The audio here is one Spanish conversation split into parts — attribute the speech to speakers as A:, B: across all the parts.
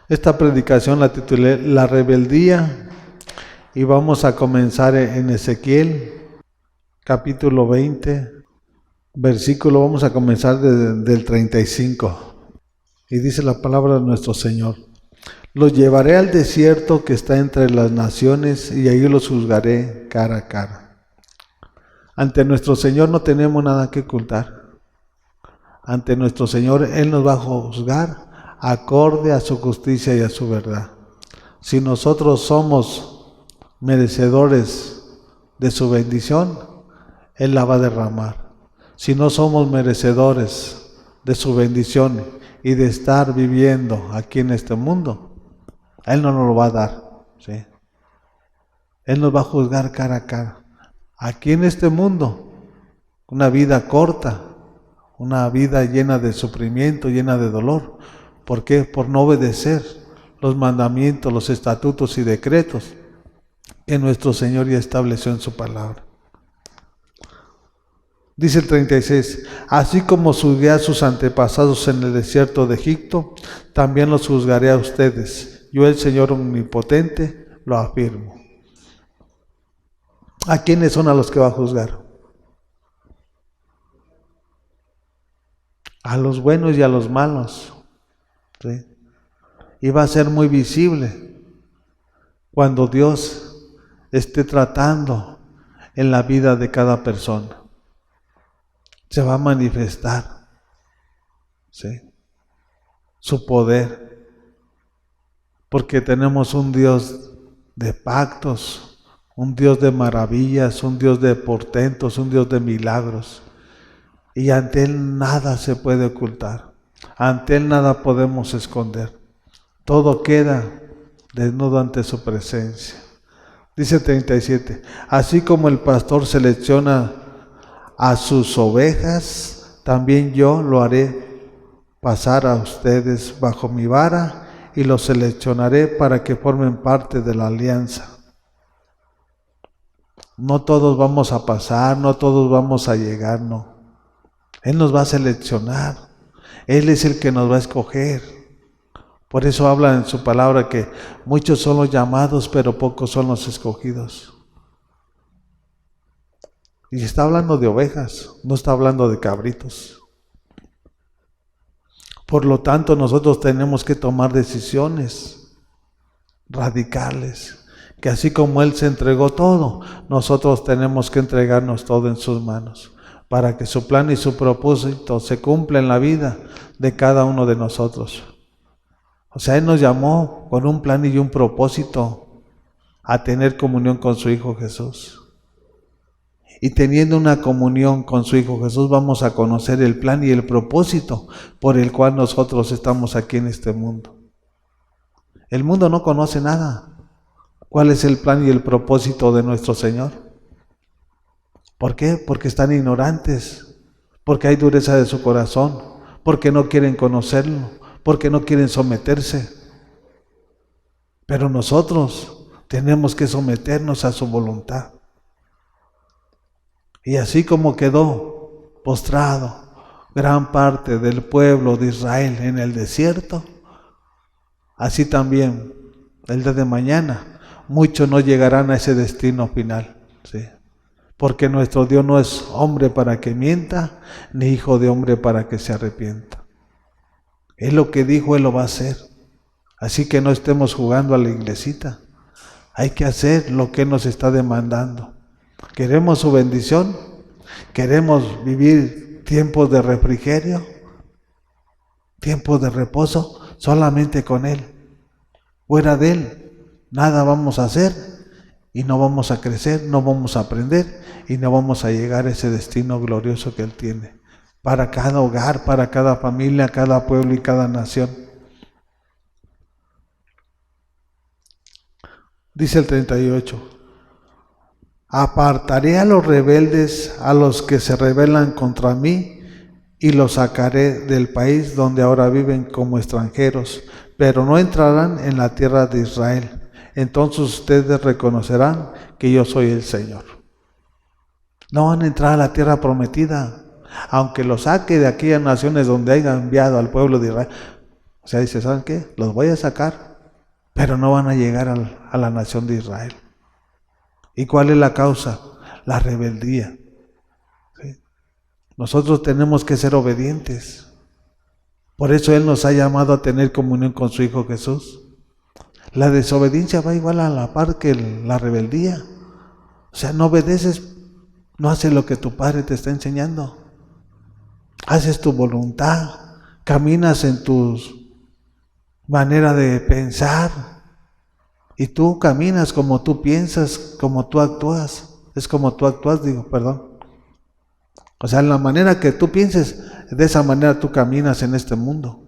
A: Esta predicación la titulé La rebeldía y vamos a comenzar en Ezequiel, capítulo 20, versículo, vamos a comenzar del 35. Y dice la palabra de nuestro Señor: los llevaré al desierto que está entre las naciones y ahí los juzgaré cara a cara. Ante nuestro Señor no tenemos nada que ocultar. Ante nuestro Señor Él nos va a juzgar acorde a su justicia y a su verdad. Si nosotros somos merecedores de su bendición, Él la va a derramar. Si no somos merecedores de su bendición y de estar viviendo aquí en este mundo, Él no nos lo va a dar, ¿sí? Él nos va a juzgar cara a cara. Aquí en este mundo, una vida corta, una vida llena de sufrimiento, llena de dolor. ¿Por qué? Por no obedecer los mandamientos, los estatutos y decretos que nuestro Señor ya estableció en su palabra. Dice el 36, así como juzgué a sus antepasados en el desierto de Egipto, también los juzgaré a ustedes. Yo, el Señor omnipotente, lo afirmo. ¿A quiénes son a los que va a juzgar? A los buenos y a los malos. ¿Sí? Y va a ser muy visible cuando Dios esté tratando en la vida de cada persona. Se va a manifestar, ¿sí?, su poder, porque tenemos un Dios de pactos, un Dios de maravillas, un Dios de portentos, un Dios de milagros, y ante Él nada se puede ocultar, ante Él nada podemos esconder, todo queda desnudo ante su presencia. Dice 37, así como el pastor selecciona a sus ovejas, también yo lo haré pasar a ustedes bajo mi vara y los seleccionaré para que formen parte de la alianza. No todos vamos a pasar, no todos vamos a llegar, no. Él nos va a seleccionar, Él es el que nos va a escoger. Por eso habla en su palabra que muchos son los llamados, pero pocos son los escogidos. Y está hablando de ovejas, no está hablando de cabritos. Por lo tanto, nosotros tenemos que tomar decisiones radicales, que así como Él se entregó todo, nosotros tenemos que entregarnos todo en sus manos, para que su plan y su propósito se cumplan en la vida de cada uno de nosotros. O sea, Él nos llamó con un plan y un propósito a tener comunión con su Hijo Jesús. Y teniendo una comunión con su Hijo Jesús, vamos a conocer el plan y el propósito por el cual nosotros estamos aquí en este mundo. El mundo no conoce nada. ¿Cuál es el plan y el propósito de nuestro Señor? ¿Por qué? Porque están ignorantes, porque hay dureza de su corazón, porque no quieren conocerlo, porque no quieren someterse. Pero nosotros tenemos que someternos a su voluntad. Y así como quedó postrado gran parte del pueblo de Israel en el desierto, así también el día de mañana muchos no llegarán a ese destino final, ¿sí? Porque nuestro Dios no es hombre para que mienta, ni hijo de hombre para que se arrepienta. Él lo que dijo, Él lo va a hacer. Así que no estemos jugando a la iglesita. Hay que hacer lo que Él nos está demandando. ¿Queremos su bendición? ¿Queremos vivir tiempos de refrigerio? ¿Tiempos de reposo? Solamente con Él. Fuera de Él, nada vamos a hacer y no vamos a crecer, no vamos a aprender y no vamos a llegar a ese destino glorioso que Él tiene para cada hogar, para cada familia, cada pueblo y cada nación. Dice el 38. Apartaré a los rebeldes, a los que se rebelan contra mí, y los sacaré del país donde ahora viven como extranjeros, pero no entrarán en la tierra de Israel. Entonces ustedes reconocerán que yo soy el Señor. No van a entrar a la tierra prometida, aunque los saque de aquellas naciones donde haya enviado al pueblo de Israel. O sea, dice, ¿saben qué? Los voy a sacar, pero no van a llegar a la nación de Israel. ¿Y cuál es la causa? La rebeldía. ¿Sí? Nosotros tenemos que ser obedientes. Por eso Él nos ha llamado a tener comunión con su Hijo Jesús. La desobediencia va igual a la par que la rebeldía. O sea, no obedeces, no haces lo que tu Padre te está enseñando. Haces tu voluntad, caminas en tu manera de pensar y tú caminas como tú piensas, como tú actúas. Es como tú actúas, perdón. O sea, la manera que tú pienses, de esa manera tú caminas en este mundo.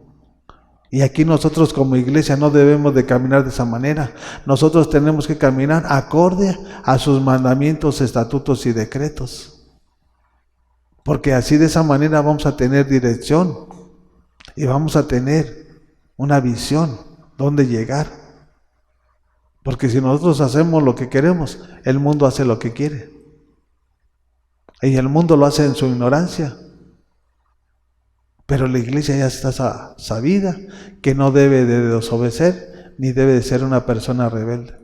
A: Y aquí nosotros como iglesia no debemos de caminar de esa manera. Nosotros tenemos que caminar acorde a sus mandamientos, estatutos y decretos. Porque así de esa manera vamos a tener dirección y vamos a tener una visión, dónde llegar. Porque si nosotros hacemos lo que queremos, el mundo hace lo que quiere. Y el mundo lo hace en su ignorancia. Pero la iglesia ya está sabida que no debe de desobedecer ni debe de ser una persona rebelde.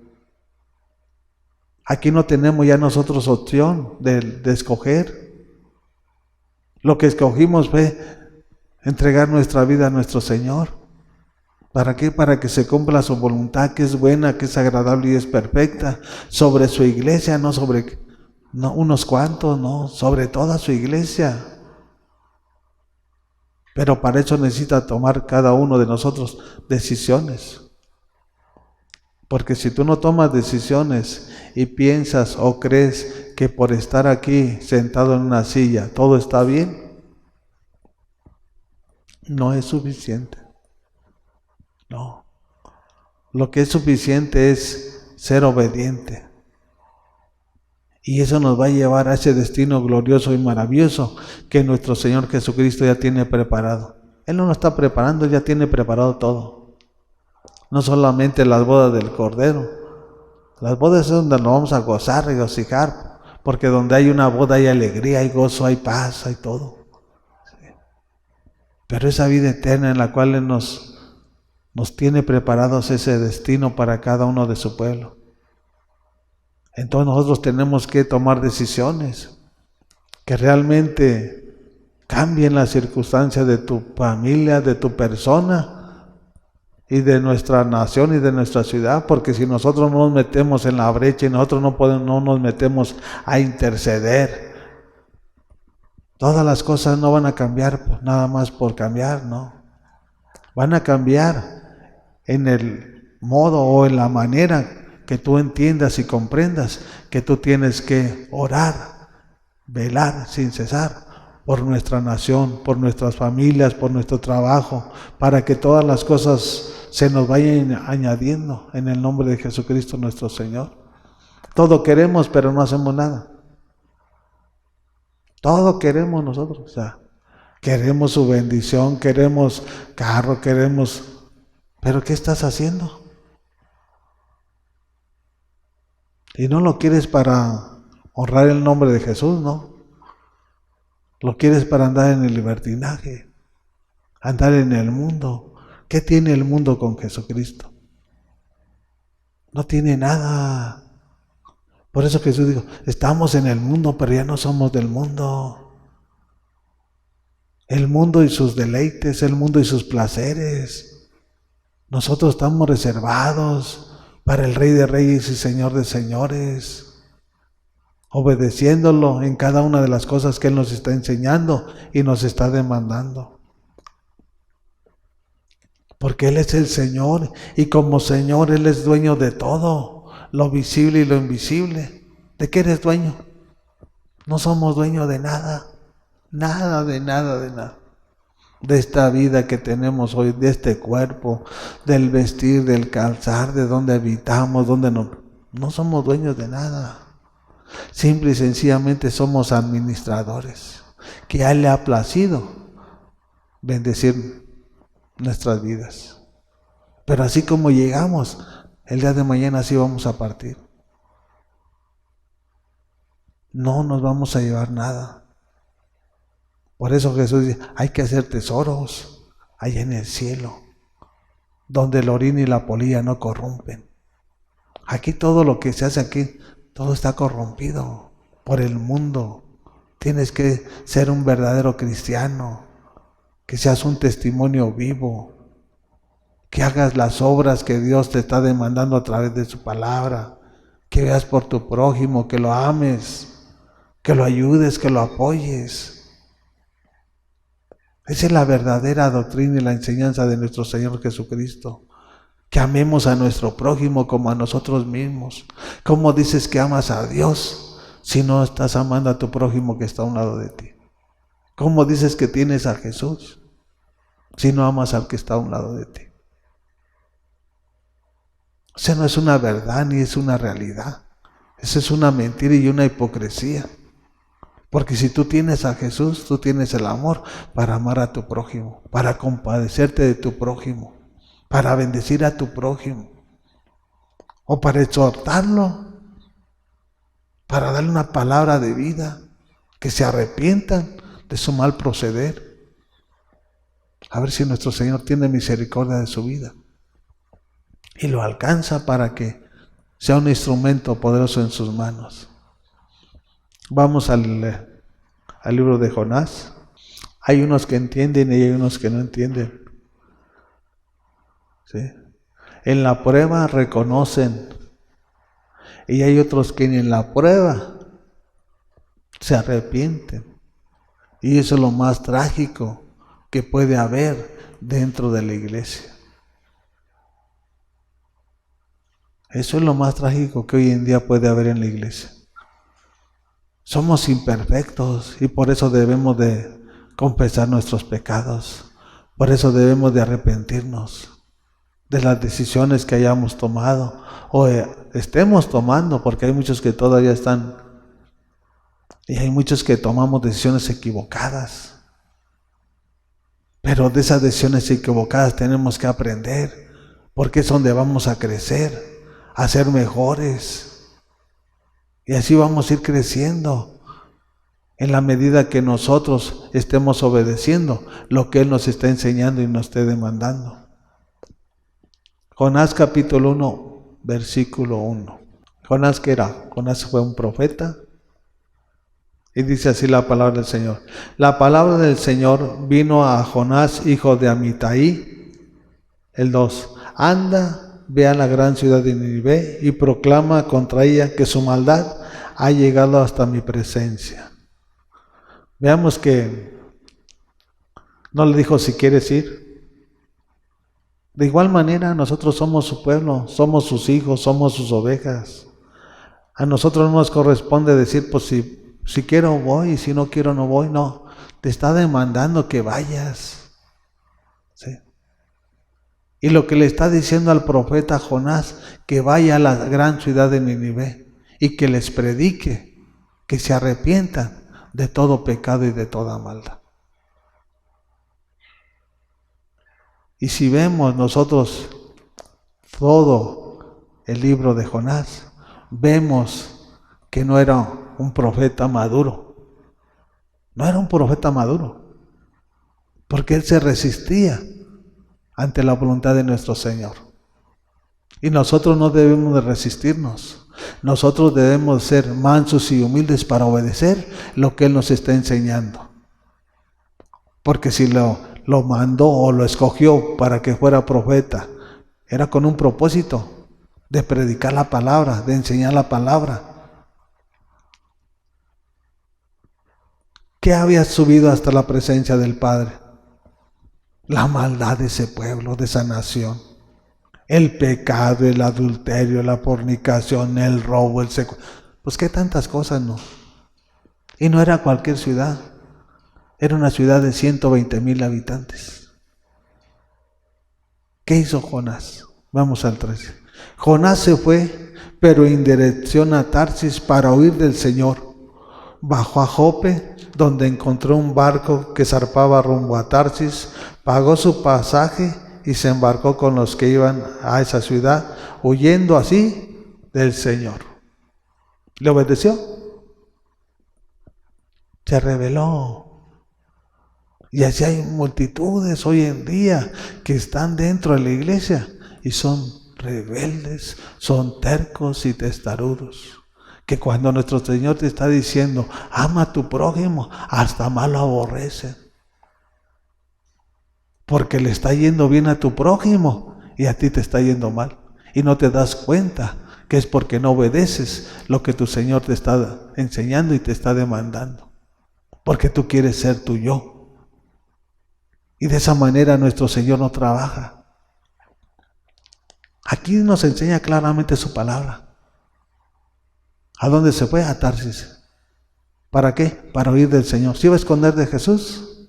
A: Aquí no tenemos ya nosotros opción de escoger. Lo que escogimos fue entregar nuestra vida a nuestro Señor. ¿Para qué? Para que se cumpla su voluntad, que es buena, que es agradable y es perfecta, sobre su iglesia, no sobre unos cuantos, no, sobre toda su iglesia. Pero para eso necesita tomar cada uno de nosotros decisiones. Porque si tú no tomas decisiones y piensas o crees que por estar aquí sentado en una silla todo está bien, no es suficiente. No. Lo que es suficiente es ser obediente. Y eso nos va a llevar a ese destino glorioso y maravilloso que nuestro Señor Jesucristo ya tiene preparado. Él no lo está preparando, ya tiene preparado todo. No solamente las bodas del Cordero. Las bodas es donde nos vamos a gozar, regocijar, porque donde hay una boda hay alegría, hay gozo, hay paz, hay todo. Pero esa vida eterna en la cual Él nos tiene preparados ese destino para cada uno de su pueblo. Entonces nosotros tenemos que tomar decisiones que realmente cambien las circunstancias de tu familia, de tu persona y de nuestra nación y de nuestra ciudad, porque si nosotros no nos metemos en la brecha y nosotros no nos metemos a interceder, todas las cosas no van a cambiar nada más por cambiar, ¿no? Van a cambiar en el modo o en la manera que tú entiendas y comprendas que tú tienes que orar, velar sin cesar por nuestra nación, por nuestras familias, por nuestro trabajo, para que todas las cosas se nos vayan añadiendo en el nombre de Jesucristo nuestro Señor. Todo queremos, pero no hacemos nada. Todo queremos nosotros, o sea, queremos su bendición, queremos carro, queremos... ¿Pero qué estás haciendo? Y no lo quieres para honrar el nombre de Jesús, ¿no? Lo quieres para andar en el libertinaje, andar en el mundo. ¿Qué tiene el mundo con Jesucristo? No tiene nada. Por eso Jesús dijo, estamos en el mundo, pero ya no somos del mundo. El mundo y sus deleites, el mundo y sus placeres. Nosotros estamos reservados para el Rey de Reyes y Señor de Señores, obedeciéndolo en cada una de las cosas que Él nos está enseñando y nos está demandando. Porque Él es el Señor y como Señor Él es dueño de todo, lo visible y lo invisible. ¿De qué eres dueño? No somos dueños de nada, nada, de nada, de nada. De esta vida que tenemos hoy, de este cuerpo, del vestir, del calzar, de donde habitamos, donde no somos dueños de nada. Simple y sencillamente somos administradores, que a Él le ha placido bendecir nuestras vidas. Pero así como llegamos, el día de mañana así vamos a partir. No nos vamos a llevar nada. Por eso Jesús dice, hay que hacer tesoros allá en el cielo. donde el orín y la polilla no corrompen. Aquí todo lo que se hace aquí, todo está corrompido por el mundo. Tienes que ser un verdadero cristiano, que seas un testimonio vivo, que hagas las obras que Dios te está demandando a través de su palabra, que veas por tu prójimo, que lo ames, que lo ayudes, que lo apoyes. Esa es la verdadera doctrina y la enseñanza de nuestro Señor Jesucristo. Que amemos a nuestro prójimo como a nosotros mismos. ¿Cómo dices que amas a Dios si no estás amando a tu prójimo que está a un lado de ti? ¿Cómo dices que tienes a Jesús si no amas al que está a un lado de ti? Esa no es una verdad ni es una realidad. Esa es una mentira y una hipocresía. Porque si tú tienes a Jesús, tú tienes el amor para amar a tu prójimo, para compadecerte de tu prójimo, para bendecir a tu prójimo, o para exhortarlo, para darle una palabra de vida, que se arrepientan de su mal proceder. A ver si nuestro Señor tiene misericordia de su vida y lo alcanza para que sea un instrumento poderoso en sus manos. Vamos al libro de Jonás. Hay unos que entienden y hay unos que no entienden. ¿Sí? En la prueba reconocen y hay otros que en la prueba se arrepienten. Y eso es lo más trágico que puede haber dentro de la iglesia. Eso es lo más trágico que hoy en día puede haber en la iglesia. Somos imperfectos y por eso debemos de confesar nuestros pecados. Por eso debemos de arrepentirnos de las decisiones que hayamos tomado o estemos tomando, porque hay muchos que todavía están y hay muchos que tomamos decisiones equivocadas. Pero de esas decisiones equivocadas tenemos que aprender, porque es donde vamos a crecer, a ser mejores. Y así vamos a ir creciendo en la medida que nosotros estemos obedeciendo lo que Él nos está enseñando y nos esté demandando. Jonás capítulo 1, versículo 1. ¿Jonás qué era? Jonás fue un profeta. Y dice así la palabra del Señor. La palabra del Señor vino a Jonás, hijo de Amitai. El 2. Anda, ve a la gran ciudad de Nínive y proclama contra ella que su maldad ha llegado hasta mi presencia. Veamos que no le dijo si quieres ir. De igual manera nosotros somos su pueblo, somos sus hijos, somos sus ovejas. A nosotros no nos corresponde decir, pues si quiero voy y si no quiero no voy. No, te está demandando que vayas. ¿Sí? Y lo que le está diciendo al profeta Jonás, que vaya a la gran ciudad de Nínive y que les predique, que se arrepientan de todo pecado y de toda maldad. Y si vemos nosotros todo el libro de Jonás, vemos que no era un profeta maduro. No era un profeta maduro, porque él se resistía ante la voluntad de nuestro Señor. Y nosotros no debemos de resistirnos. Nosotros debemos ser mansos y humildes para obedecer lo que Él nos está enseñando. Porque si lo mandó o lo escogió para que fuera profeta, era con un propósito de predicar la palabra, de enseñar la palabra. ¿Qué había subido hasta la presencia del Padre? La maldad de ese pueblo, de esa nación. El pecado, el adulterio, la fornicación, el robo, el secuestro. Pues qué tantas cosas, ¿no? Y no era cualquier ciudad. Era una ciudad de 120,000 habitantes. ¿Qué hizo Jonás? Vamos al 13. Jonás se fue, pero en dirección a Tarsis para huir del Señor. Bajó a Jope, donde encontró un barco que zarpaba rumbo a Tarsis, pagó su pasaje y se embarcó con los que iban a esa ciudad, huyendo así del Señor. ¿Le obedeció? Se rebeló. Y así hay multitudes hoy en día que están dentro de la iglesia y son rebeldes, son tercos y testarudos. Que cuando nuestro Señor te está diciendo, ama a tu prójimo, hasta mal lo aborrecen. Porque le está yendo bien a tu prójimo y a ti te está yendo mal. Y no te das cuenta que es porque no obedeces lo que tu Señor te está enseñando y te está demandando. Porque tú quieres ser tu yo. Y de esa manera nuestro Señor no trabaja. Aquí nos enseña claramente su palabra. ¿A dónde se fue? A Tarsis. ¿Para qué? Para oír del Señor. ¿Se iba a esconder de Jesús?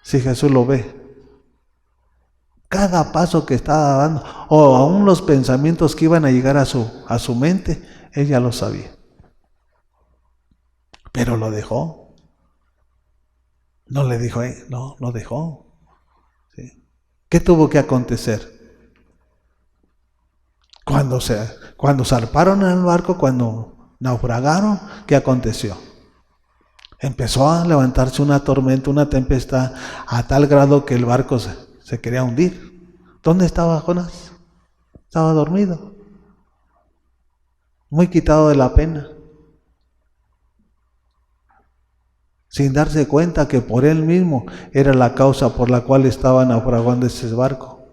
A: Si Jesús lo ve. Cada paso que estaba dando, o aún los pensamientos que iban a llegar a su mente, ella lo sabía. Pero lo dejó. No le dijo, no, lo dejó. ¿Sí? ¿Qué tuvo que acontecer? Cuando zarparon en el barco, cuando naufragaron, ¿qué aconteció? Empezó a levantarse una tormenta, una tempestad, a tal grado que el barco se quería hundir. ¿Dónde estaba Jonás? Estaba dormido, muy quitado de la pena, sin darse cuenta que por él mismo era la causa por la cual estaba naufragando ese barco.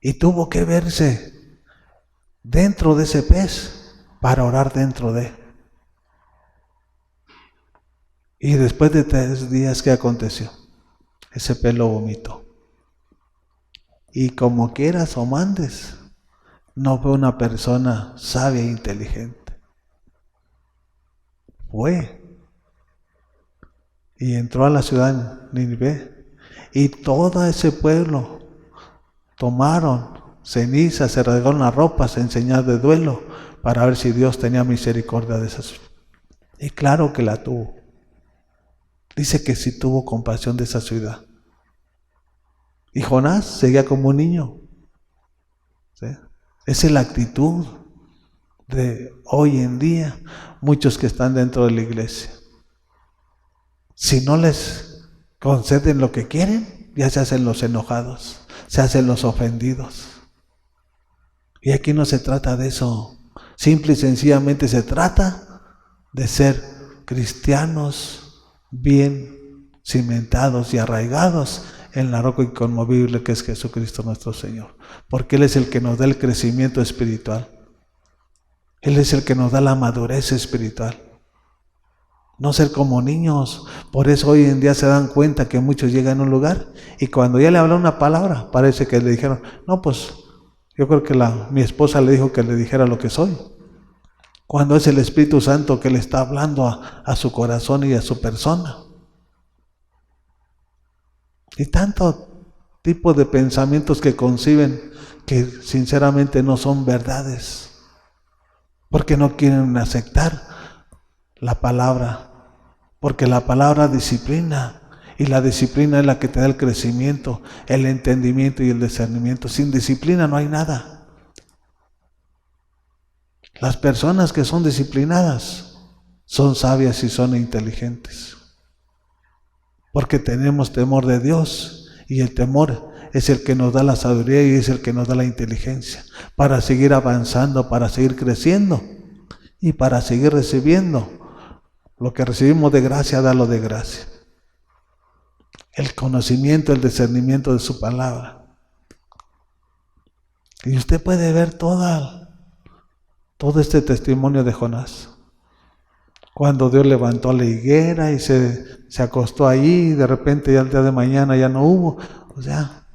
A: Y tuvo que verse dentro de ese pez para orar dentro de él. Y después de 3 días, ¿qué aconteció? Ese pez lo vomitó. Y como quieras o mandes, no fue una persona sabia e inteligente. Fue. Y entró a la ciudad de Nínive. Y todo ese pueblo tomaron cenizas, se rasgaron las ropas en señal de duelo para ver si Dios tenía misericordia de esas. Y claro que la tuvo. Dice que sí tuvo compasión de esa ciudad. Y Jonás seguía como un niño. ¿Sí? Esa es la actitud de hoy en día muchos que están dentro de la iglesia. Si no les conceden lo que quieren, ya se hacen los enojados, se hacen los ofendidos. Y aquí no se trata de eso. Simple y sencillamente se trata de ser cristianos bien cimentados y arraigados en la roca inconmovible que es Jesucristo nuestro Señor. Porque Él es el que nos da el crecimiento espiritual. Él es el que nos da la madurez espiritual. No ser como niños. Por eso hoy en día se dan cuenta que muchos llegan a un lugar y cuando ya le habla una palabra, parece que le dijeron, no, pues yo creo que mi esposa le dijo que le dijera lo que soy. Cuando es el Espíritu Santo que le está hablando a su corazón y a su persona. Y tanto tipo de pensamientos que conciben que sinceramente no son verdades. Porque no quieren aceptar la palabra. Porque la palabra disciplina. Y la disciplina es la que te da el crecimiento, el entendimiento y el discernimiento. Sin disciplina no hay nada. Las personas que son disciplinadas son sabias y son inteligentes. Porque tenemos temor de Dios y el temor es el que nos da la sabiduría y es el que nos da la inteligencia para seguir avanzando, para seguir creciendo y para seguir recibiendo lo que recibimos de gracia, darlo de gracia. El conocimiento, el discernimiento de su palabra. Y usted puede ver todo este testimonio de Jonás. Cuando Dios levantó la higuera y se acostó allí y de repente ya el día de mañana ya no hubo. O sea,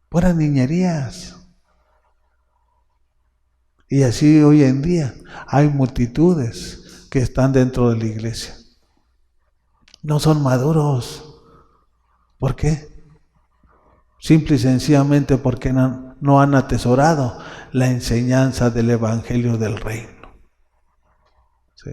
A: puras niñerías. Y así hoy en día hay multitudes que están dentro de la iglesia. No son maduros. ¿Por qué? Simple y sencillamente porque no han atesorado la enseñanza del Evangelio del Reino. ¿Sí?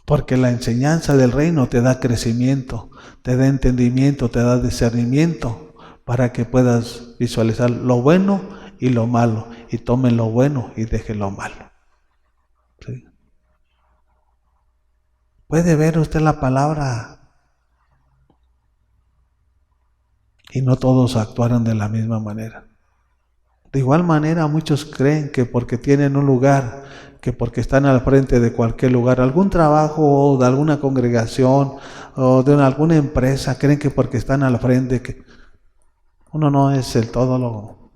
A: Porque la enseñanza del reino te da crecimiento, te da entendimiento, te da discernimiento para que puedas visualizar lo bueno y lo malo y tome lo bueno y deje lo malo. ¿Sí? Puede ver usted la palabra y no todos actuaron de la misma manera. De igual manera, muchos creen que porque tienen un lugar, que porque están al frente de cualquier lugar, algún trabajo o de alguna congregación o de alguna empresa, creen que porque están al frente, que uno no es el todólogo.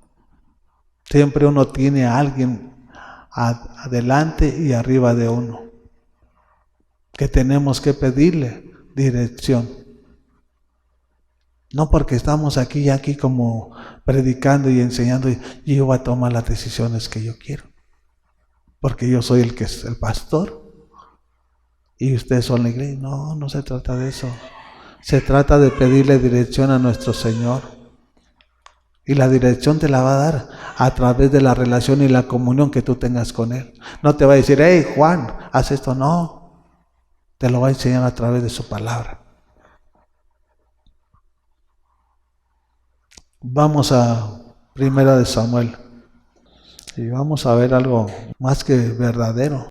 A: Siempre uno tiene a alguien adelante y arriba de uno, que tenemos que pedirle dirección. No porque estamos aquí y aquí como predicando y enseñando, yo voy a tomar las decisiones que yo quiero. Porque yo soy el que es el pastor y ustedes son la iglesia. No, no se trata de eso. Se trata de pedirle dirección a nuestro Señor. Y la dirección te la va a dar a través de la relación y la comunión que tú tengas con Él. No te va a decir, hey Juan, haz esto. No, te lo va a enseñar a través de su palabra. Vamos a 1 de Samuel y vamos a ver algo más que verdadero.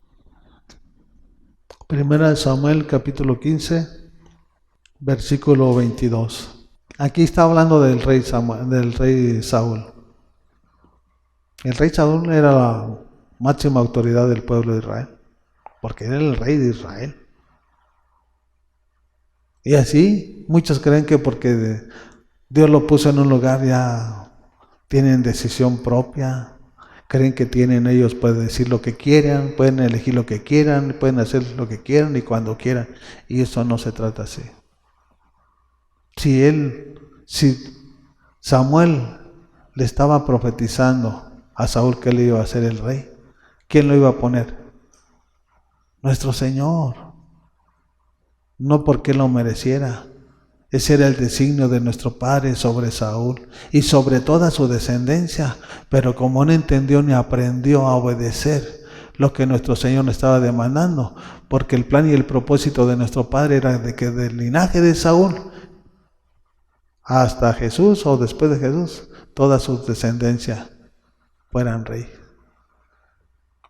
A: 1 de Samuel capítulo 15, versículo 22. Aquí está hablando del rey Saúl. El rey Saúl era la máxima autoridad del pueblo de Israel, porque era el rey de Israel. Y así, muchos creen que porque Dios lo puso en un lugar ya tienen decisión propia, creen que tienen ellos, pueden decir lo que quieran, pueden elegir lo que quieran, pueden hacer lo que quieran y cuando quieran, y eso no se trata así. Si Samuel le estaba profetizando a Saúl que él iba a ser el rey, ¿quién lo iba a poner? Nuestro Señor. No porque lo mereciera. Ese era el designio de nuestro Padre sobre Saúl y sobre toda su descendencia, pero como no entendió ni aprendió a obedecer lo que nuestro Señor le estaba demandando, porque el plan y el propósito de nuestro Padre era de que del linaje de Saúl hasta Jesús o después de Jesús, toda su descendencia fueran rey.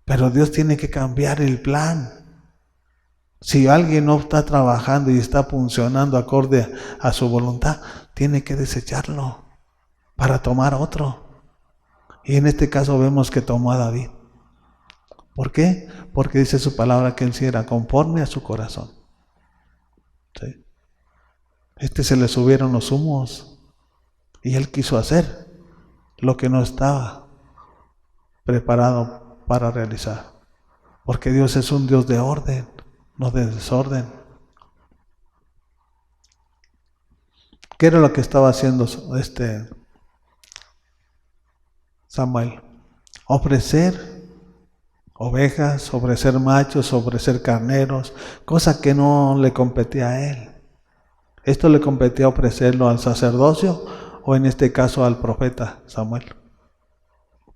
A: Pero Dios tiene que cambiar el plan. Si alguien no está trabajando y está funcionando acorde a su voluntad, tiene que desecharlo para tomar otro. Y en este caso vemos que tomó a David. ¿Por qué? Porque dice su palabra que él sí era conforme a su corazón. ¿Sí? Se le subieron los humos y él quiso hacer lo que no estaba preparado para realizar. Porque Dios es un Dios de orden, no de desorden. ¿Qué era lo que estaba haciendo Samuel? Ofrecer ovejas, ofrecer machos, ofrecer carneros, cosa que no le competía a él. Esto le competía ofrecerlo al sacerdocio o en este caso al profeta Samuel.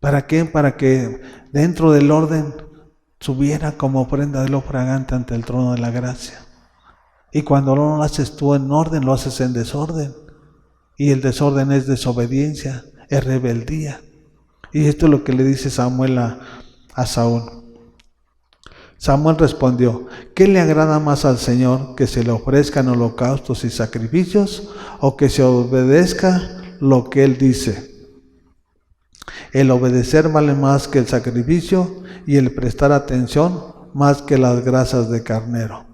A: ¿Para qué? Para que dentro del orden subiera como ofrenda de lo fragante ante el trono de la gracia. Y cuando no lo haces tú en orden, lo haces en desorden. Y el desorden es desobediencia, es rebeldía. Y esto es lo que le dice Samuel a Saúl. Samuel respondió, ¿qué le agrada más al Señor? ¿Que se le ofrezcan holocaustos y sacrificios o que se obedezca lo que Él dice? El obedecer vale más que el sacrificio y el prestar atención más que las grasas de carnero.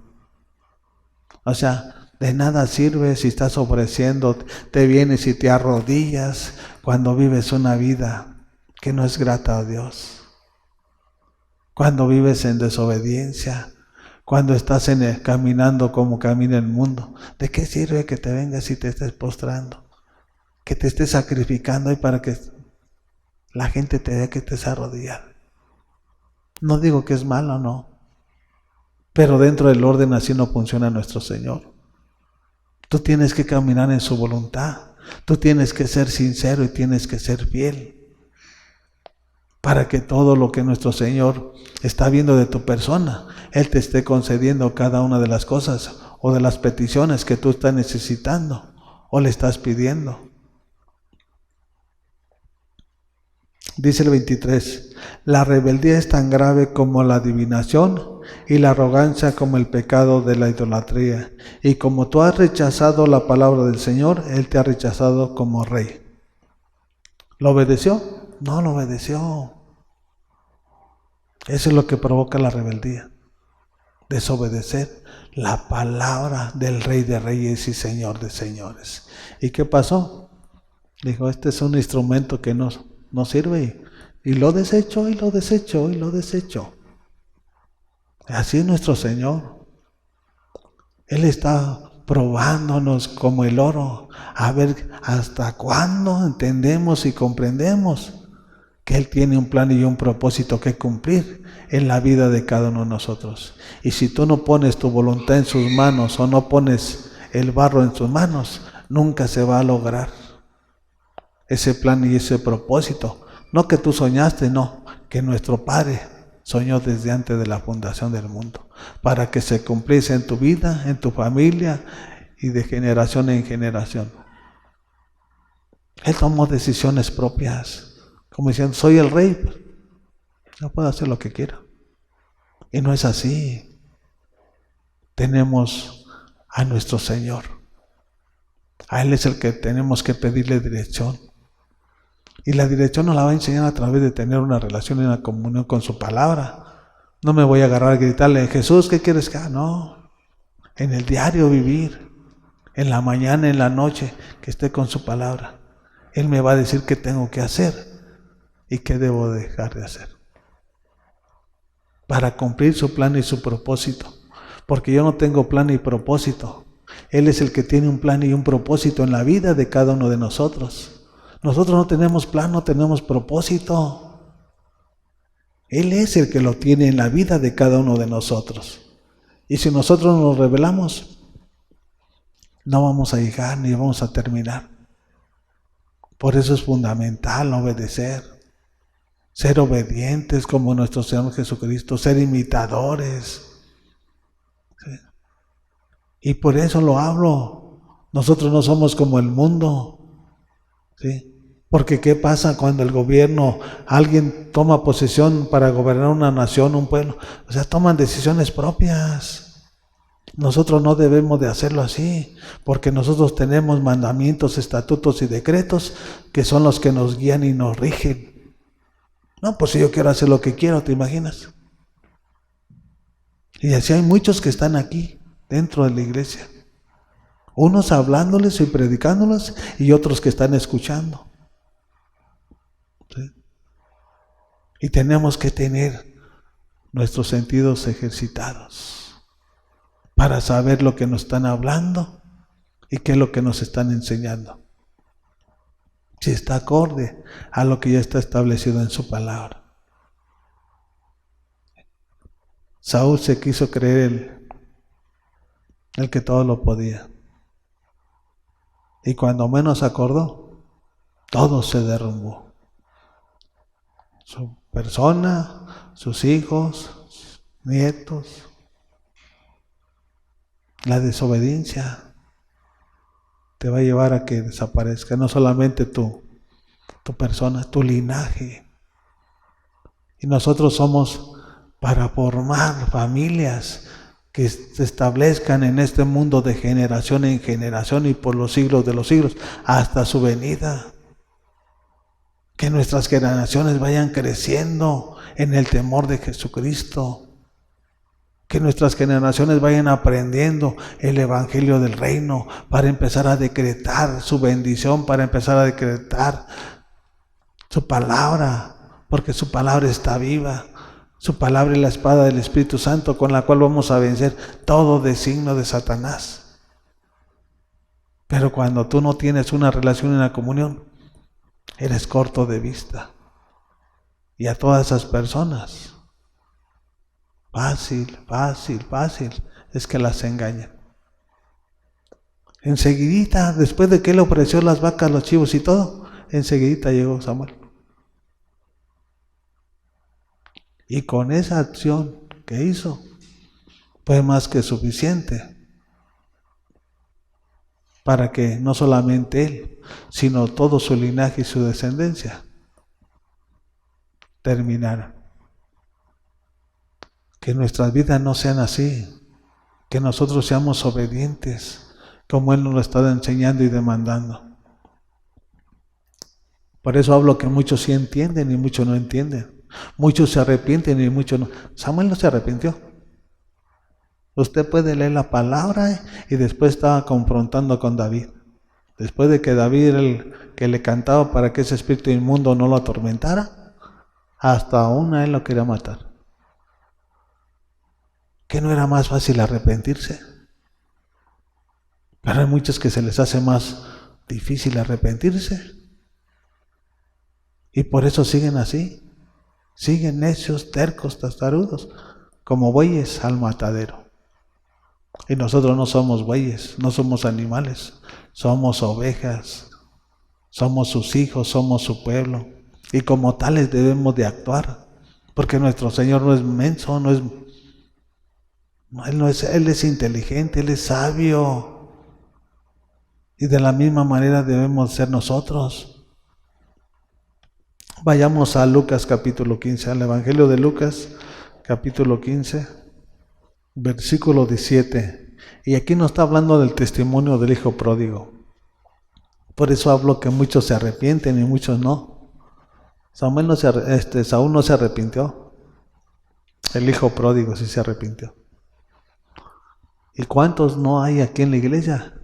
A: O sea, de nada sirve si estás ofreciendo, te vienes y te arrodillas cuando vives una vida que no es grata a Dios. Cuando vives en desobediencia, cuando estás caminando como camina el mundo. ¿De qué sirve que te vengas y te estés postrando? Que te estés sacrificando y para que la gente te vea que estés arrodillado. No digo que es malo, no. Pero dentro del orden así no funciona nuestro Señor. Tú tienes que caminar en su voluntad. Tú tienes que ser sincero y tienes que ser fiel. Para que todo lo que nuestro Señor está viendo de tu persona, Él te esté concediendo cada una de las cosas o de las peticiones que tú estás necesitando o le estás pidiendo. Dice el 23, la rebeldía es tan grave como la adivinación y la arrogancia como el pecado de la idolatría. Y como tú has rechazado la palabra del Señor, Él te ha rechazado como rey. ¿Lo obedeció? No lo obedeció. Eso es lo que provoca la rebeldía. Desobedecer la palabra del Rey de Reyes y Señor de Señores. ¿Y qué pasó? Dijo, este es un instrumento que no sirve. Y lo desechó, y lo desechó, y lo desechó. Así es nuestro Señor. Él está probándonos como el oro, a ver hasta cuándo entendemos y comprendemos que Él tiene un plan y un propósito que cumplir en la vida de cada uno de nosotros. Y si tú no pones tu voluntad en sus manos o no pones el barro en sus manos, nunca se va a lograr ese plan y ese propósito. No que tú soñaste, no, que nuestro Padre soñó desde antes de la fundación del mundo, para que se cumpliese en tu vida, en tu familia y de generación en generación. Él tomó decisiones propias, como diciendo, soy el rey, yo puedo hacer lo que quiera. Y no es así. Tenemos a nuestro Señor. A Él es el que tenemos que pedirle dirección. Y la dirección nos la va a enseñar a través de tener una relación y una comunión con su palabra. No me voy a agarrar a gritarle, Jesús, ¿qué quieres que haga? No. En el diario vivir, en la mañana, en la noche, que esté con su palabra. Él me va a decir qué tengo que hacer y qué debo dejar de hacer para cumplir su plan y su propósito. Porque yo no tengo plan y propósito. Él es el que tiene un plan y un propósito en la vida de cada uno de nosotros. Nosotros no tenemos plan, no tenemos propósito. Él es el que lo tiene en la vida de cada uno de nosotros. Y si nosotros nos rebelamos, no vamos a llegar ni vamos a terminar. Por eso es fundamental obedecer, ser obedientes como nuestro Señor Jesucristo, ser imitadores. ¿Sí? Y por eso lo hablo. Nosotros no somos como el mundo. ¿Sí? Porque ¿qué pasa cuando el gobierno, alguien toma posesión para gobernar una nación, un pueblo? O sea, toman decisiones propias. Nosotros no debemos de hacerlo así, porque nosotros tenemos mandamientos, estatutos y decretos que son los que nos guían y nos rigen. No, pues si yo quiero hacer lo que quiero, ¿te imaginas? Y así hay muchos que están aquí, dentro de la iglesia. Unos hablándoles y predicándoles y otros que están escuchando. ¿Sí? Y tenemos que tener nuestros sentidos ejercitados para saber lo que nos están hablando y qué es lo que nos están enseñando. Si está acorde a lo que ya está establecido en su palabra. Saúl se quiso creer el que todo lo podía. Y cuando menos acordó, todo se derrumbó. Su persona, sus hijos, sus nietos. La desobediencia te va a llevar a que desaparezca no solamente tu persona, tu linaje. Y nosotros somos para formar familias que se establezcan en este mundo de generación en generación y por los siglos de los siglos hasta su venida. Que nuestras generaciones vayan creciendo en el temor de Jesucristo. Que nuestras generaciones vayan aprendiendo el evangelio del reino para empezar a decretar su bendición, para empezar a decretar su palabra, porque su palabra está viva. Su palabra es la espada del Espíritu Santo con la cual vamos a vencer todo designio de Satanás. Pero cuando tú no tienes una relación y una comunión, eres corto de vista. Y a todas esas personas, fácil es que las engañen. Enseguidita, después de que él ofreció las vacas, los chivos y todo, enseguidita llegó Samuel. Y con esa acción que hizo, fue más que suficiente para que no solamente él, sino todo su linaje y su descendencia terminara. Que nuestras vidas no sean así, que nosotros seamos obedientes, como Él nos lo está enseñando y demandando. Por eso hablo que muchos sí entienden y muchos no entienden. Muchos se arrepienten y muchos no. Samuel no se arrepintió. Usted puede leer la palabra y después estaba confrontando con David. Después de que David era el que le cantaba para que ese espíritu inmundo no lo atormentara, hasta aún a él lo quería matar. ¿Que no era más fácil arrepentirse? Pero hay muchos que se les hace más difícil arrepentirse. Y por eso siguen así. Siguen necios, tercos, testarudos, como bueyes al matadero. Y nosotros no somos bueyes, no somos animales, somos ovejas, somos sus hijos, somos su pueblo. Y como tales debemos de actuar, porque nuestro Señor no es menso, Él es inteligente, Él es sabio. Y de la misma manera debemos ser nosotros. Vayamos a Lucas capítulo 15, al Evangelio de Lucas capítulo 15, versículo 17. Y aquí nos está hablando del testimonio del hijo pródigo. Por eso hablo que muchos se arrepienten y muchos no. Saúl no se arrepintió. El hijo pródigo sí se arrepintió. ¿Y cuántos no hay aquí en la iglesia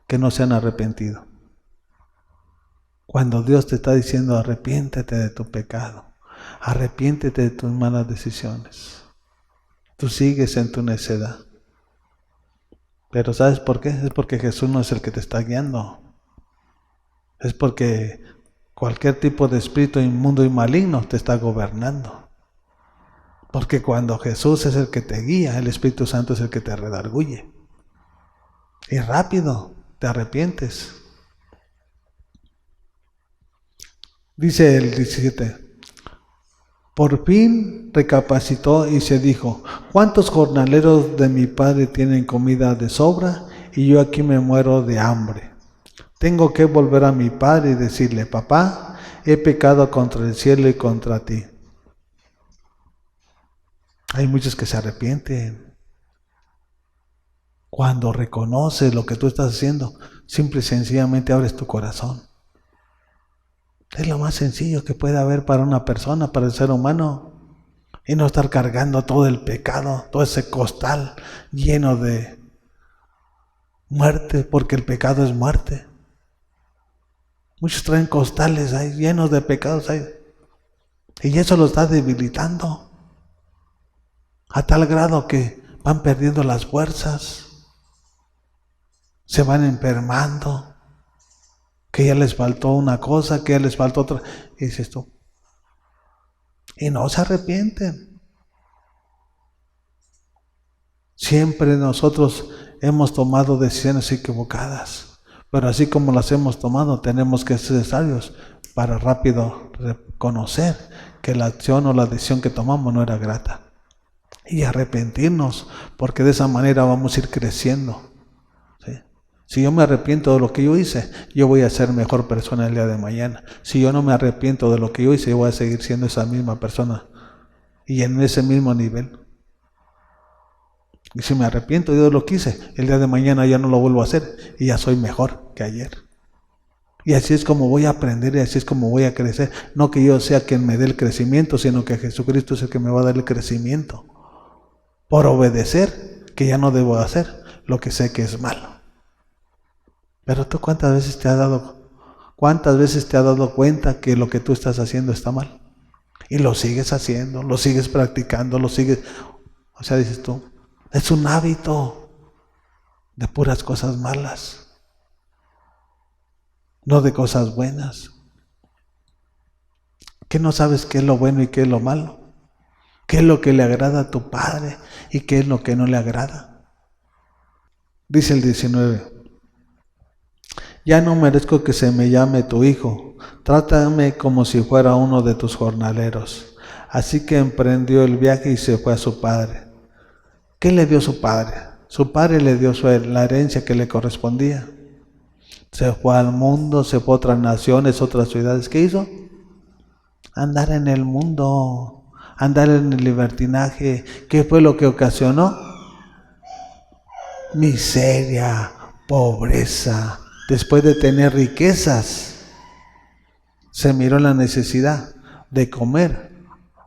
A: que no se han arrepentido? Cuando Dios te está diciendo arrepiéntete de tu pecado, arrepiéntete de tus malas decisiones, tú sigues en tu necedad. Pero ¿sabes por qué? Es porque Jesús no es el que te está guiando. Es porque cualquier tipo de espíritu inmundo y maligno te está gobernando. Porque cuando Jesús es el que te guía, el Espíritu Santo es el que te redarguye. Y rápido te arrepientes. Dice el 17, por fin recapacitó y se dijo, ¿cuántos jornaleros de mi padre tienen comida de sobra y yo aquí me muero de hambre? Tengo que volver a mi padre y decirle, papá, he pecado contra el cielo y contra ti. Hay muchos que se arrepienten. Cuando reconoces lo que tú estás haciendo, simple y sencillamente abres tu corazón. Es lo más sencillo que puede haber para una persona, para el ser humano. Y no estar cargando todo el pecado, todo ese costal lleno de muerte, porque el pecado es muerte. Muchos traen costales ahí llenos de pecados ahí. Y eso los está debilitando. A tal grado que van perdiendo las fuerzas. Se van enfermando. Que ya les faltó una cosa, que ya les faltó otra. Y dices tú. Y no se arrepienten. Siempre nosotros hemos tomado decisiones equivocadas. Pero así como las hemos tomado, tenemos que ser sabios para rápido reconocer que la acción o la decisión que tomamos no era grata. Y arrepentirnos, porque de esa manera vamos a ir creciendo. ¿Sí? Si yo me arrepiento de lo que yo hice, yo voy a ser mejor persona el día de mañana. Si yo no me arrepiento de lo que yo hice, yo voy a seguir siendo esa misma persona y en ese mismo nivel. Y si me arrepiento de lo que hice, el día de mañana ya no lo vuelvo a hacer y ya soy mejor que ayer. Y así es como voy a aprender y así es como voy a crecer. No que yo sea quien me dé el crecimiento, sino que Jesucristo es el que me va a dar el crecimiento. Por obedecer, que ya no debo hacer lo que sé que es malo. Pero tú ¿cuántas veces te has dado cuenta que lo que tú estás haciendo está mal? Y lo sigues haciendo, lo sigues practicando, o sea, dices tú, es un hábito de puras cosas malas, no de cosas buenas. ¿Qué no sabes qué es lo bueno y qué es lo malo? ¿Qué es lo que le agrada a tu Padre y qué es lo que no le agrada? Dice el 19. Ya no merezco que se me llame tu hijo, trátame como si fuera uno de tus jornaleros. Así que emprendió el viaje y se fue a su padre. ¿Qué le dio su padre? Su padre le dio la herencia que le correspondía. Se fue al mundo, se fue a otras naciones, otras ciudades. ¿Qué hizo? andar en el mundo, andar en el libertinaje. ¿Qué fue lo que ocasionó? Miseria, pobreza. Después de tener riquezas, se miró la necesidad de comer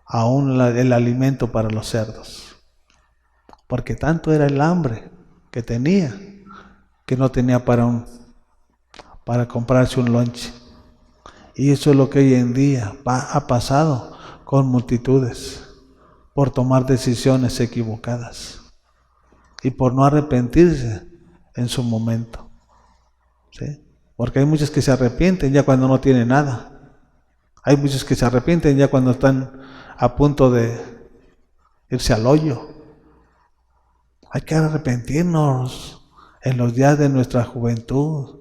A: aún el alimento para los cerdos. Porque tanto era el hambre que tenía, que no tenía para comprarse un lonche. Y eso es lo que hoy en día ha pasado con multitudes, por tomar decisiones equivocadas y por no arrepentirse en su momento. ¿Sí? Porque hay muchos que se arrepienten ya cuando no tienen nada. Hay muchos que se arrepienten ya cuando están a punto de irse al hoyo. Hay que arrepentirnos en los días de nuestra juventud,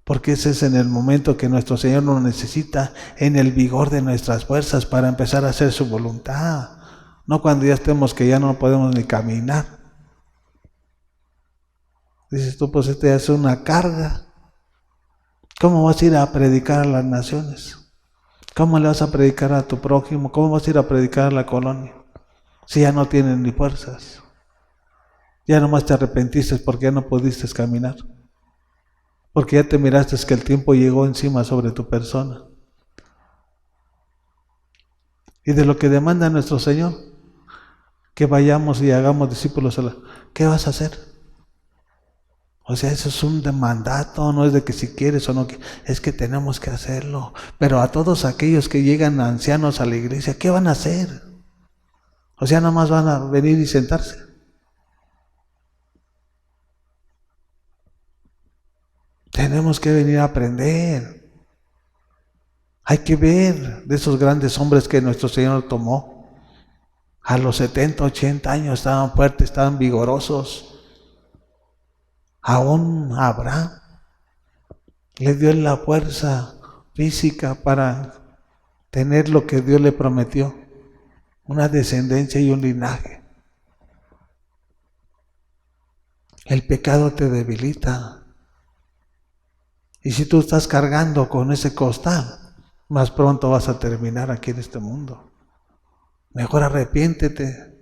A: porque ese es en el momento que nuestro Señor nos necesita, en el vigor de nuestras fuerzas para empezar a hacer su voluntad. No cuando ya estemos que ya no podemos ni caminar. Dices tú, pues este es una carga. ¿Cómo vas a ir a predicar a las naciones? ¿Cómo le vas a predicar a tu prójimo? ¿Cómo vas a ir a predicar a la colonia? Si ya no tienen ni fuerzas. Ya nomás te arrepentiste porque ya no pudiste caminar. Porque ya te miraste que el tiempo llegó encima sobre tu persona. Y de lo que demanda nuestro Señor, que vayamos y hagamos discípulos. ¿Qué vas a hacer? O sea, eso es un mandato, no es de que si quieres o no, es que tenemos que hacerlo. Pero a todos aquellos que llegan ancianos a la iglesia, ¿qué van a hacer? O sea, nada más van a venir y sentarse. Tenemos que venir a aprender. Hay que ver de esos grandes hombres que nuestro Señor tomó. A los 70, 80 años estaban fuertes, estaban vigorosos. Aún Abraham le dio la fuerza física para tener lo que Dios le prometió, una descendencia y un linaje. El pecado te debilita. Y si tú estás cargando con ese costal, más pronto vas a terminar aquí en este mundo. Mejor arrepiéntete.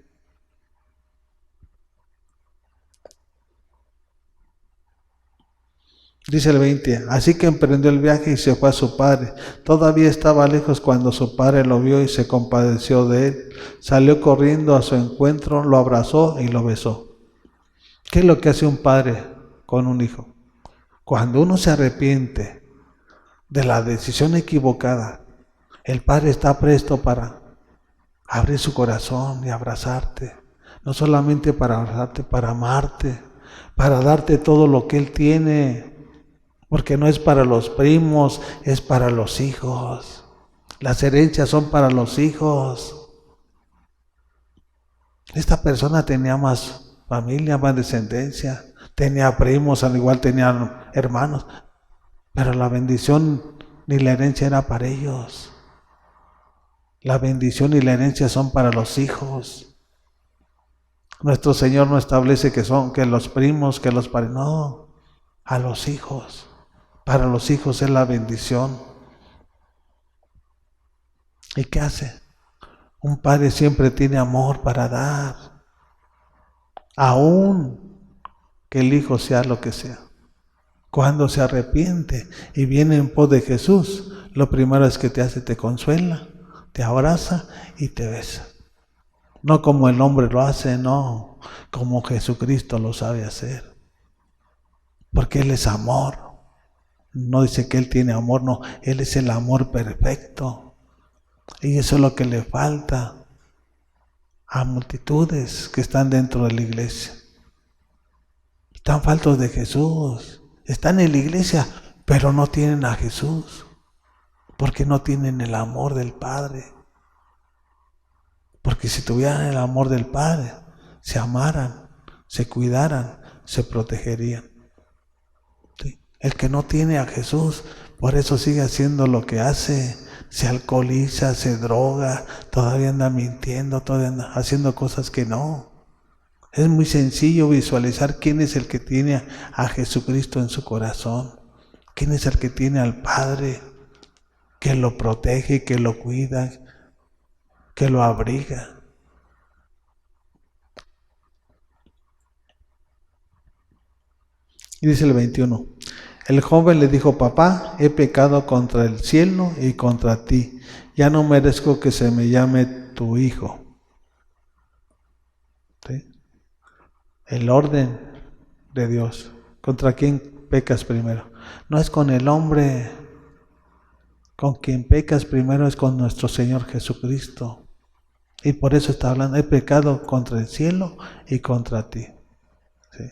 A: Dice el 20, así que emprendió el viaje y se fue a su padre. Todavía estaba lejos cuando su padre lo vio y se compadeció de él. Salió corriendo a su encuentro, lo abrazó y lo besó. ¿Qué es lo que hace un padre con un hijo? Cuando uno se arrepiente de la decisión equivocada, el padre está presto para abrir su corazón y abrazarte. No solamente para abrazarte, para amarte, para darte todo lo que él tiene. Porque no es para los primos, es para los hijos. Las herencias son para los hijos. Esta persona tenía más familia, más descendencia, tenía primos, al igual tenía hermanos, pero la bendición ni la herencia era para ellos. La bendición y la herencia son para los hijos. Nuestro Señor no establece que los primos, que los padres, no, a los hijos. Para los hijos es la bendición. ¿Y qué hace? Un padre siempre tiene amor para dar, aún que el hijo sea lo que sea. Cuando se arrepiente y viene en pos de Jesús, lo primero es que te hace, te consuela, te abraza y te besa. No como el hombre lo hace, no, como Jesucristo lo sabe hacer. Porque Él es amor. No dice que Él tiene amor, no, Él es el amor perfecto. Y eso es lo que le falta a multitudes que están dentro de la iglesia. Están faltos de Jesús, están en la iglesia, pero no tienen a Jesús, porque no tienen el amor del Padre. Porque si tuvieran el amor del Padre, se amaran, se cuidaran, se protegerían. El que no tiene a Jesús, por eso sigue haciendo lo que hace, se alcoholiza, se droga, todavía anda mintiendo, todavía anda haciendo cosas que no. Es muy sencillo visualizar quién es el que tiene a Jesucristo en su corazón, quién es el que tiene al Padre, que lo protege, que lo cuida, que lo abriga. Y dice el 21, el joven le dijo: papá, he pecado contra el cielo y contra ti, ya no merezco que se me llame tu hijo. ¿Sí? El orden de Dios. ¿Contra quién pecas primero? No es con el hombre. Con quien pecas primero es con nuestro Señor Jesucristo. Y por eso está hablando, he pecado contra el cielo y contra ti. ¿Sí?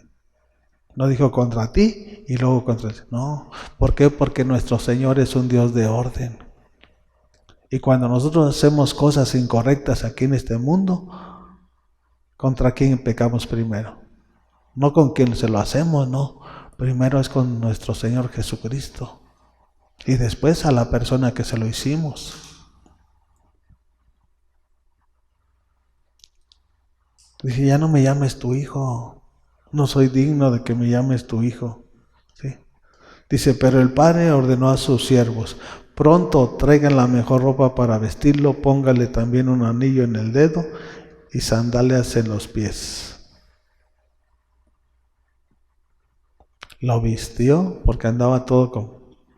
A: No dijo contra ti y luego contra el cielo. No. ¿Por qué? Porque nuestro Señor es un Dios de orden. Y cuando nosotros hacemos cosas incorrectas aquí en este mundo, ¿contra quién pecamos primero? No con quien se lo hacemos, no. Primero es con nuestro Señor Jesucristo. Y después a la persona que se lo hicimos. Dije, ya no me llames tu hijo. No soy digno de que me llames tu hijo. ¿Sí? Dice, pero el padre ordenó a sus siervos: pronto traigan la mejor ropa para vestirlo, póngale también un anillo en el dedo y sandalias en los pies. Lo vistió porque andaba todo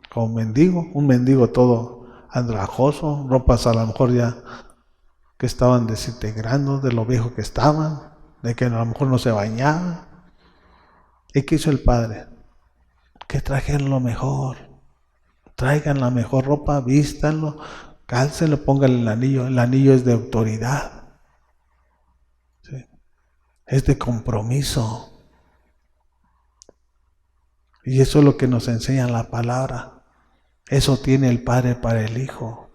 A: como mendigo, un mendigo todo andrajoso, ropas a lo mejor ya que estaban desintegrando de lo viejo que estaban, de que a lo mejor no se bañaban. ¿Y qué hizo el padre? Que trajeran lo mejor, traigan la mejor ropa, vístanlo, cálcenlo, pónganle el anillo es de autoridad, ¿sí? Es de compromiso. Y eso es lo que nos enseña la palabra. Eso tiene el Padre para el Hijo.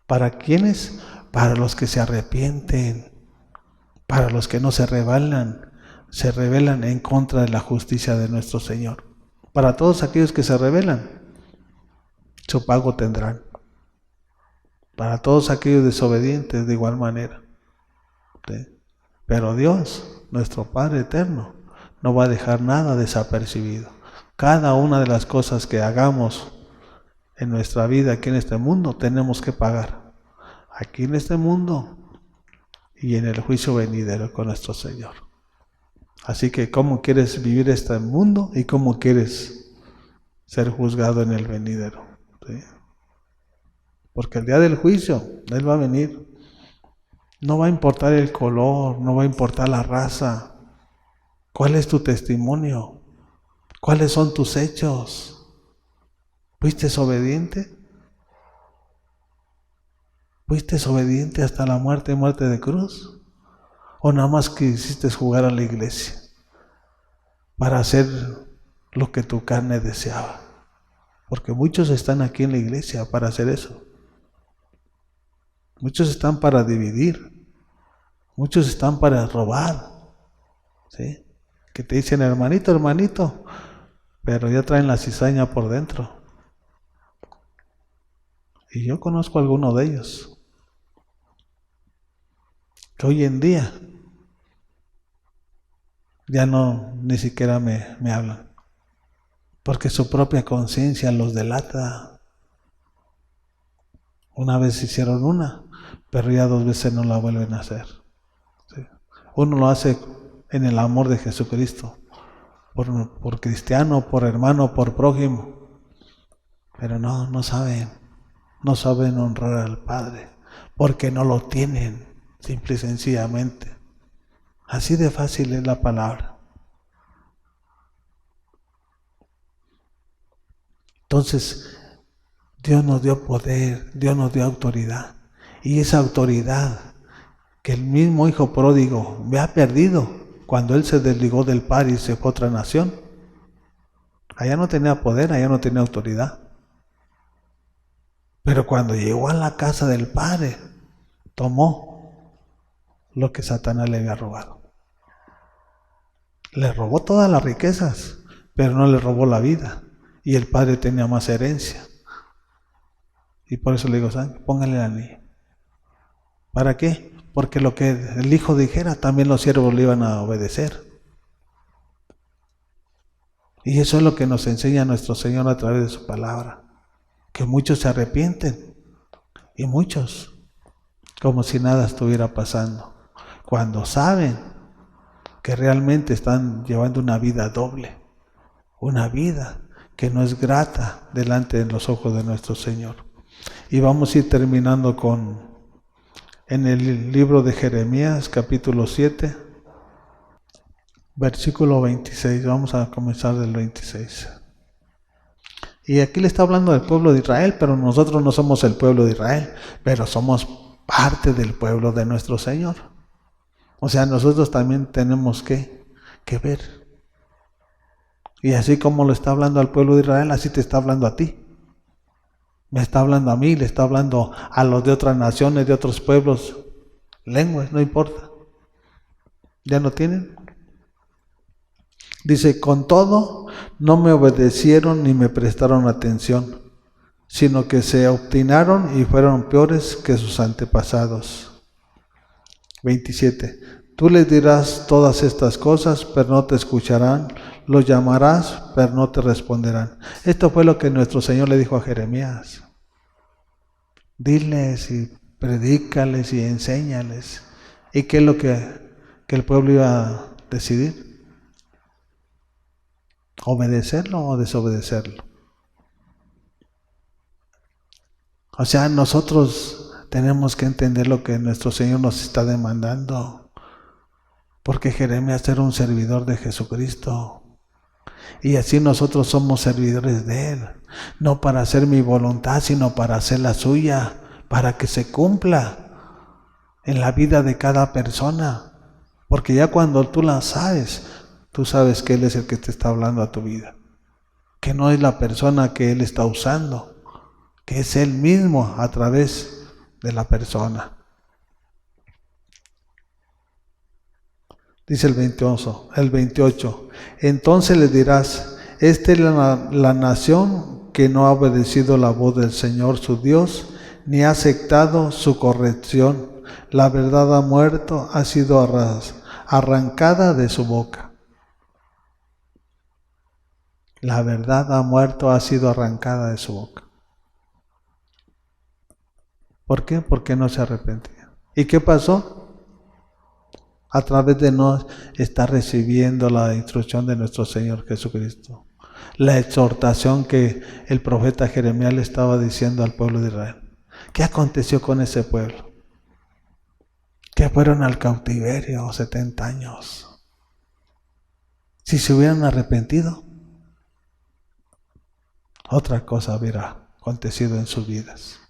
A: ¿Para quiénes? Para los que se arrepienten, para los que no se rebelan en contra de la justicia de nuestro Señor. Para todos aquellos que se rebelan, su pago tendrán. Para todos aquellos desobedientes, de igual manera. ¿Sí? Pero Dios, nuestro Padre eterno, no va a dejar nada desapercibido. Cada una de las cosas que hagamos en nuestra vida aquí en este mundo tenemos que pagar. Aquí en este mundo y en el juicio venidero con nuestro Señor. Así que ¿cómo quieres vivir este mundo y cómo quieres ser juzgado en el venidero? ¿Sí? Porque el día del juicio Él va a venir. No va a importar el color, no va a importar la raza. ¿Cuál es tu testimonio? ¿Cuáles son tus hechos? ¿Fuiste desobediente? ¿Fuiste desobediente hasta la muerte de cruz? ¿O nada más quisiste jugar a la iglesia para hacer lo que tu carne deseaba? Porque muchos están aquí en la iglesia para hacer eso. Muchos están para dividir. Muchos están para robar. ¿Sí? Que te dicen hermanito, hermanito, pero ya traen la cizaña por dentro. Y yo conozco a alguno de ellos que hoy en día ya no, ni siquiera me hablan, porque su propia conciencia los delata. Una vez hicieron una, pero ya 2 veces no la vuelven a hacer. ¿Sí? Uno lo hace en el amor de Jesucristo, por cristiano, por hermano, por prójimo, pero no saben honrar al Padre, porque no lo tienen, simple y sencillamente. Así de fácil es la palabra. Entonces, Dios nos dio poder, Dios nos dio autoridad. Y esa autoridad que el mismo hijo pródigo me ha perdido cuando él se desligó del Padre y se fue a otra nación. Allá no tenía poder, allá no tenía autoridad. Pero cuando llegó a la casa del Padre, tomó lo que Satanás le había robado. Le robó todas las riquezas, pero no le robó la vida. Y el Padre tenía más herencia. Y por eso le digo, póngale el anillo. ¿Para qué? Porque lo que el hijo dijera, también los siervos le iban a obedecer. Y eso es lo que nos enseña nuestro Señor a través de su palabra. Que muchos se arrepienten. Y muchos, como si nada estuviera pasando, cuando saben que realmente están llevando una vida doble, una vida que no es grata delante de los ojos de nuestro Señor. Y vamos a ir terminando en el libro de Jeremías, capítulo 7, versículo 26. Vamos a comenzar del 26. Y aquí le está hablando del pueblo de Israel, pero nosotros no somos el pueblo de Israel, pero somos parte del pueblo de nuestro Señor. O sea, nosotros también tenemos que ver. Y así como lo está hablando al pueblo de Israel, así te está hablando a ti. Me está hablando a mí, le está hablando a los de otras naciones, de otros pueblos, lenguas, no importa. ¿Ya no tienen? Dice, con todo, no me obedecieron ni me prestaron atención, sino que se obstinaron y fueron peores que sus antepasados. 27. Tú les dirás todas estas cosas, pero no te escucharán. Los llamarás, pero no te responderán. Esto fue lo que nuestro Señor le dijo a Jeremías. Diles y predícales y enséñales. ¿Y qué es lo que el pueblo iba a decidir? ¿Obedecerlo o desobedecerlo? O sea, nosotros tenemos que entender lo que nuestro Señor nos está demandando. Porque Jeremías era un servidor de Jesucristo. Y así nosotros somos servidores de Él. No para hacer mi voluntad, sino para hacer la suya. Para que se cumpla en la vida de cada persona. Porque ya cuando tú la sabes, tú sabes que Él es el que te está hablando a tu vida. Que no es la persona que Él está usando. Que es Él mismo a través de la persona. Dice el 28. Entonces le dirás, esta es la nación que no ha obedecido la voz del Señor su Dios, ni ha aceptado su corrección. La verdad ha muerto, ha sido arrancada de su boca. La verdad ha muerto, ha sido arrancada de su boca. ¿Por qué? Porque no se arrepentía. ¿Y qué pasó? A través de no estar recibiendo la instrucción de nuestro Señor Jesucristo. La exhortación que el profeta Jeremías le estaba diciendo al pueblo de Israel. ¿Qué aconteció con ese pueblo? Que fueron al cautiverio 70 años. Si se hubieran arrepentido, otra cosa hubiera acontecido en sus vidas.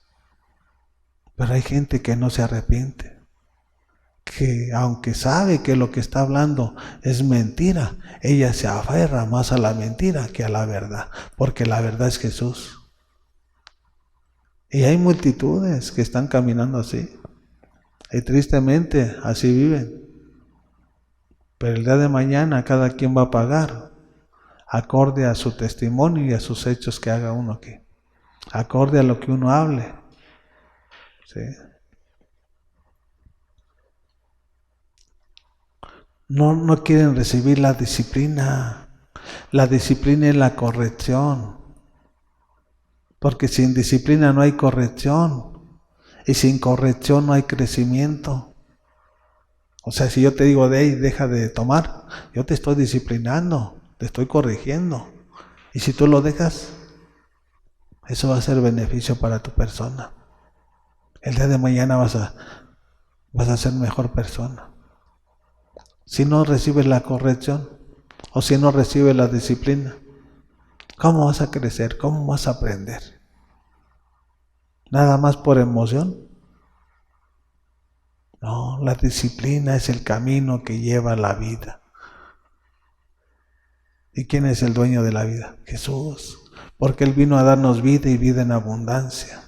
A: Pero hay gente que no se arrepiente. Que aunque sabe que lo que está hablando es mentira, ella se aferra más a la mentira que a la verdad, porque la verdad es Jesús. Y hay multitudes que están caminando así, y tristemente así viven. Pero el día de mañana cada quien va a pagar, acorde a su testimonio y a sus hechos que haga uno aquí, acorde a lo que uno hable. ¿Sí? No quieren recibir la disciplina. La disciplina es la corrección. Porque sin disciplina no hay corrección. Y sin corrección no hay crecimiento. O sea, si yo te digo, deja de tomar, yo te estoy disciplinando, te estoy corrigiendo. Y si tú lo dejas, eso va a ser beneficio para tu persona. El día de mañana vas a ser mejor persona. Si no recibes la corrección o si no recibes la disciplina, ¿cómo vas a crecer? ¿Cómo vas a aprender? ¿Nada más por emoción? No, la disciplina es el camino que lleva a la vida. ¿Y quién es el dueño de la vida? Jesús. Porque Él vino a darnos vida y vida en abundancia.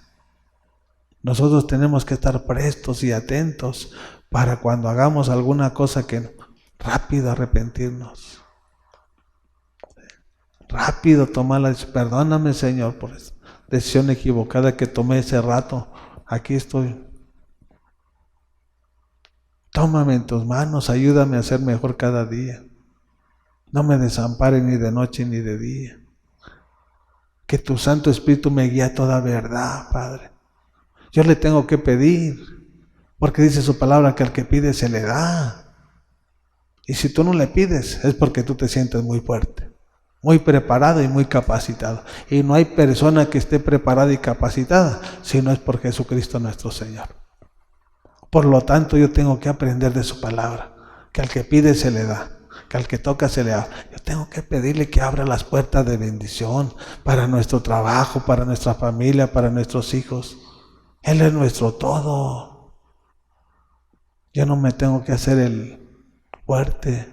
A: Nosotros tenemos que estar prestos y atentos para cuando hagamos alguna cosa que rápido arrepentirnos. Rápido tomar la decisión. Perdóname, Señor, por esa decisión equivocada que tomé ese rato. Aquí estoy. Tómame en tus manos, ayúdame a ser mejor cada día. No me desampares ni de noche ni de día. Que tu Santo Espíritu me guíe a toda verdad, Padre. Yo le tengo que pedir. Porque dice su palabra que al que pide se le da. Y si tú no le pides, es porque tú te sientes muy fuerte, muy preparado y muy capacitado. Y no hay persona que esté preparada y capacitada si no es por Jesucristo nuestro Señor. Por lo tanto, yo tengo que aprender de su palabra, que al que pide se le da, que al que toca se le abre. Yo tengo que pedirle que abra las puertas de bendición para nuestro trabajo, para nuestra familia, para nuestros hijos. Él es nuestro todo. Yo no me tengo que hacer el fuerte.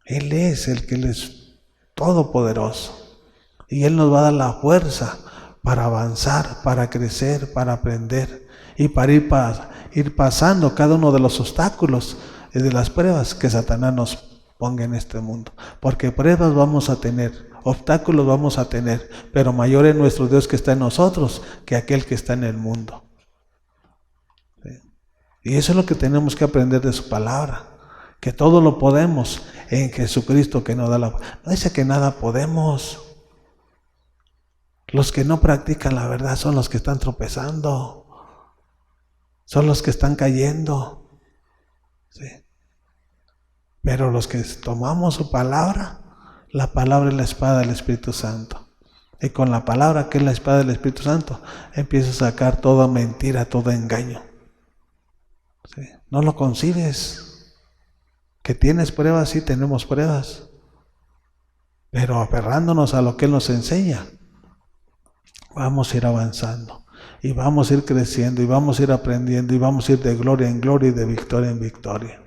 A: Él es el que es todopoderoso. Y Él nos va a dar la fuerza para avanzar, para crecer, para aprender y para ir pasando cada uno de los obstáculos y de las pruebas que Satanás nos ponga en este mundo. Porque pruebas vamos a tener, obstáculos vamos a tener, pero mayor es nuestro Dios que está en nosotros que aquel que está en el mundo. Y eso es lo que tenemos que aprender de su palabra, que todo lo podemos en Jesucristo que nos da la... No dice que nada podemos. Los que no practican la verdad son los que están tropezando, son los que están cayendo. ¿Sí? Pero los que tomamos su palabra, la palabra es la espada del Espíritu Santo. Y con la palabra que es la espada del Espíritu Santo, empieza a sacar toda mentira, todo engaño. ¿Sí? No lo concibes. Que tienes pruebas, sí tenemos pruebas. Pero aferrándonos a lo que Él nos enseña, vamos a ir avanzando. Y vamos a ir creciendo, y vamos a ir aprendiendo, y vamos a ir de gloria en gloria y de victoria en victoria.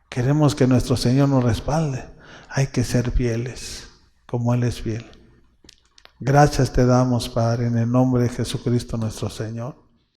A: Queremos que nuestro Señor nos respalde. Hay que ser fieles, como Él es fiel. Gracias te damos, Padre, en el nombre de Jesucristo nuestro Señor.